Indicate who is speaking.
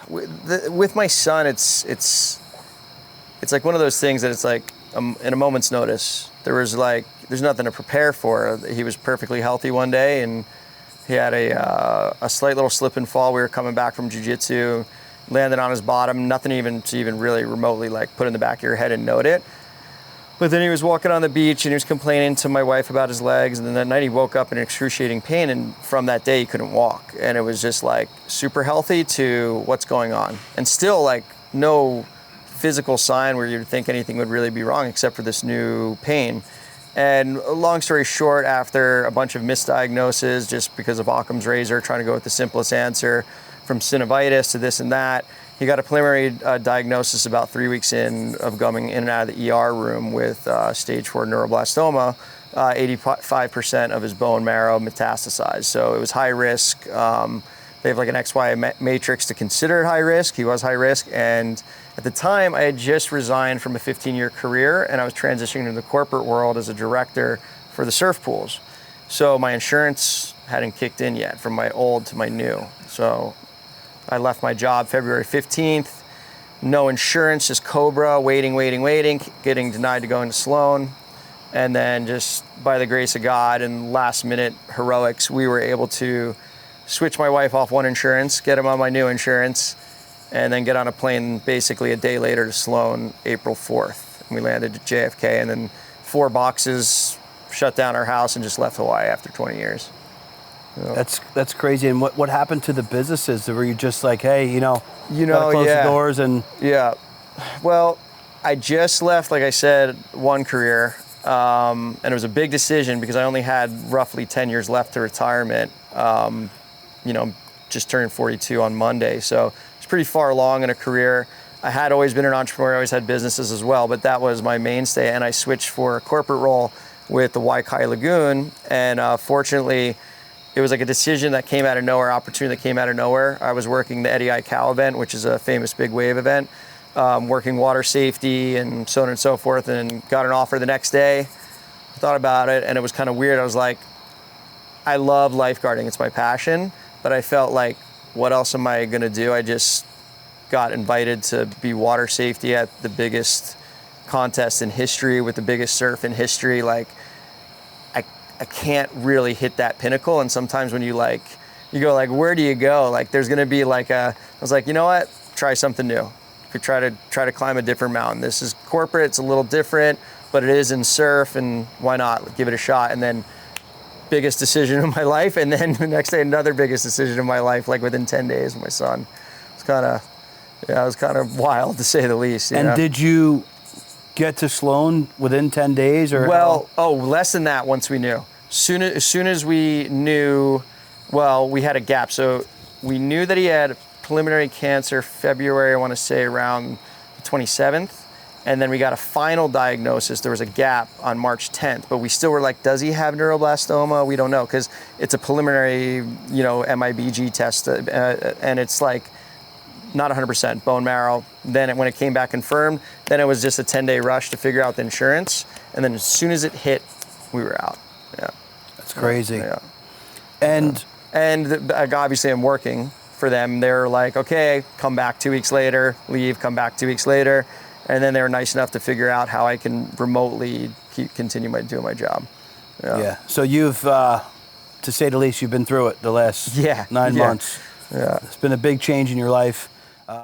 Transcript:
Speaker 1: with my son, it's like one of those things that it's like in a moment's notice. There's nothing to prepare for. He was perfectly healthy one day, and he had a slight little slip and fall. We were coming back from jiu-jitsu, landed on his bottom, nothing even to even really remotely like put in the back of your head and note it. But then he was walking on the beach and he was complaining to my wife about his legs, and then that night he woke up in excruciating pain, and from that day he couldn't walk. And it was just like super healthy to what's going on. And still like no physical sign where you'd think anything would really be wrong except for this new pain. And long story short, after a bunch of misdiagnoses just because of Occam's razor, trying to go with the simplest answer, from synovitis to this and that, he got a preliminary diagnosis about 3 weeks in of going in and out of the ER room with stage 4 neuroblastoma. 85% of his bone marrow metastasized. So it was high risk. They have like an XY matrix to consider it high risk. He was high risk. And at the time, I had just resigned from a 15-year career, and I was transitioning to the corporate world as a director for the surf pools. So my insurance hadn't kicked in yet from my old to my new. So I left my job February 15th, no insurance, just Cobra, waiting, getting denied to go into Sloan. And then just by the grace of God and last minute heroics, we were able to switch my wife off one insurance, get him on my new insurance, and then get on a plane basically a day later to Sloan, April 4th. And we landed at JFK, and then 4 boxes, shut down our house, and just left Hawaii after 20 years. So.
Speaker 2: That's crazy. And what happened to the businesses? Were you just like, hey, gotta close the doors and...
Speaker 1: Yeah. Well, I just left, like I said, one career, and it was a big decision because I only had roughly 10 years left to retirement. Just turned 42 on Monday, so it's pretty far along in a career. I had always been an entrepreneur, I always had businesses as well, but that was my mainstay, and I switched for a corporate role with the Waikai Lagoon, and fortunately, it was like a decision that came out of nowhere, opportunity that came out of nowhere. I was working the Eddie Aikau event, which is a famous big wave event, working water safety and so on and so forth, and got an offer the next day. Thought about it, and it was kind of weird. I was like, I love lifeguarding, it's my passion, but I felt like, what else am I gonna do? I just got invited to be water safety at the biggest contest in history with the biggest surf in history. Like, I can't really hit that pinnacle. And sometimes when you go like, where do you go? Like, there's gonna be like I was like, you know what? Try something new. You could try to climb a different mountain. This is corporate, it's a little different, but it is in surf, and why not give it a shot? And then biggest decision of my life, and then the next day another biggest decision of my life, like within 10 days with my son. It was kind of wild to say the least.
Speaker 2: And did you get to Sloan within 10 days or?
Speaker 1: Well, less than that once we knew. As soon as we knew, we had a gap. So we knew that he had preliminary cancer February, I want to say around the 27th. And then we got a final diagnosis. There was a gap on March 10th, but we still were like, does he have neuroblastoma? We don't know, because it's a preliminary, MIBG test, and it's like not 100% bone marrow. Then when it came back confirmed, then it was just a 10-day rush to figure out the insurance. And then as soon as it hit, we were out. Yeah.
Speaker 2: That's crazy.
Speaker 1: Yeah.
Speaker 2: And
Speaker 1: obviously I'm working for them. They're like, okay, come back 2 weeks later, leave, come back 2 weeks later. And then they were nice enough to figure out how I can remotely continue doing my job.
Speaker 2: Yeah. So you've, to say the least, you've been through it the last 9 months.
Speaker 1: Yeah.
Speaker 2: It's been a big change in your life.